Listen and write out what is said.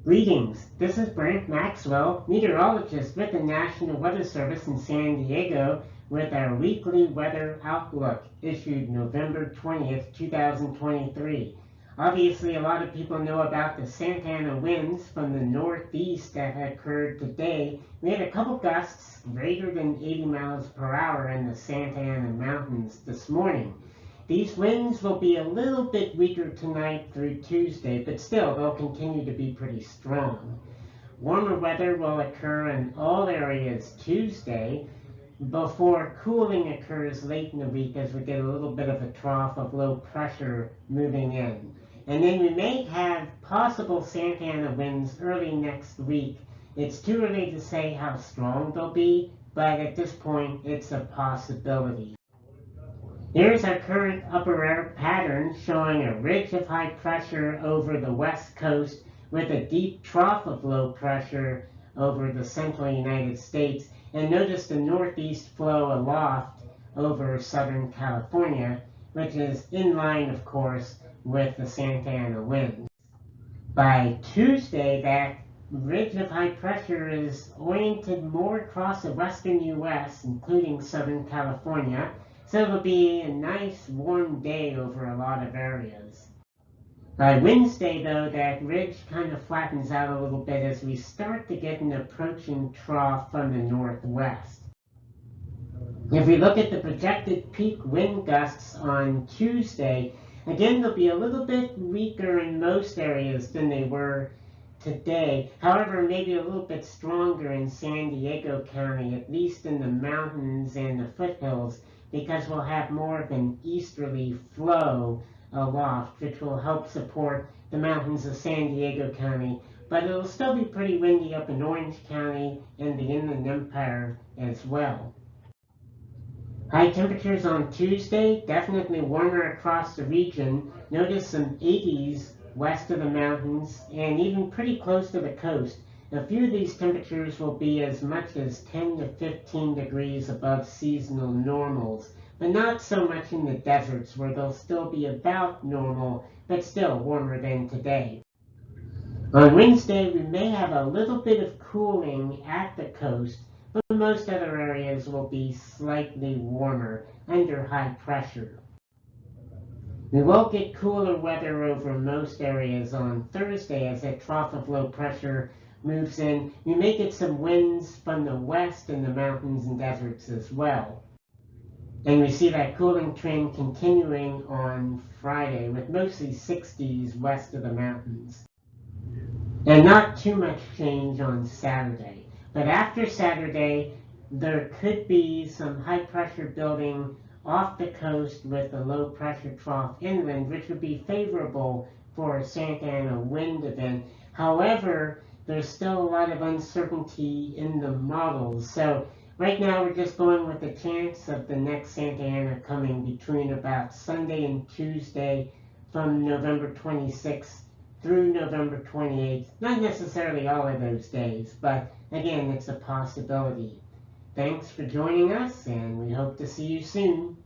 Greetings, this is Brent Maxwell, meteorologist with the National Weather Service in San Diego with our weekly weather outlook issued November 20th, 2023. Obviously, a lot of people know about the Santa Ana winds from the northeast that occurred today. We had a couple gusts greater than 80 miles per hour in the Santa Ana mountains this morning. These winds will be a little bit weaker tonight through Tuesday, but still they'll continue to be pretty strong. Warmer weather will occur in all areas Tuesday before cooling occurs late in the week as we get a little bit of a trough of low pressure moving in. And then we may have possible Santa Ana winds early next week. It's too early to say how strong they'll be, but at this point it's a possibility. Here's our current upper air pattern showing a ridge of high pressure over the west coast with a deep trough of low pressure over the central United States. And notice the northeast flow aloft over Southern California, which is in line, of course, with the Santa Ana winds. By Tuesday, that ridge of high pressure is oriented more across the western U.S., including Southern California. So it'll be a nice warm day over a lot of areas. By Wednesday, though, that ridge kind of flattens out a little bit as we start to get an approaching trough from the northwest. If we look at the projected peak wind gusts on Tuesday, again, they'll be a little bit weaker in most areas than they were today. However, maybe a little bit stronger in San Diego County, at least in the mountains and the foothills, because we'll have more of an easterly flow aloft, which will help support the mountains of San Diego County. But it'll still be pretty windy up in Orange County and the Inland Empire as well. High temperatures on Tuesday, definitely warmer across the region. Notice some 80s west of the mountains and even pretty close to the coast. A few of these temperatures will be as much as 10 to 15 degrees above seasonal normals, but not so much in the deserts where they'll still be about normal, but still warmer than today. On Wednesday, we may have a little bit of cooling at the coast, but most other areas will be slightly warmer under high pressure. We will get cooler weather over most areas on Thursday as that trough of low pressure moves in. We may get some winds from the west in the mountains and deserts as well. And we see that cooling trend continuing on Friday with mostly 60s west of the mountains. And not too much change on Saturday. But after Saturday, there could be some high pressure building off the coast with a low pressure trough inland, which would be favorable for a Santa Ana wind event. However, there's still a lot of uncertainty in the models. So right now we're just going with the chance of the next Santa Ana coming between about Sunday and Tuesday from November 26th through November 28th. Not necessarily all of those days, but again, it's a possibility. Thanks for joining us, and we hope to see you soon.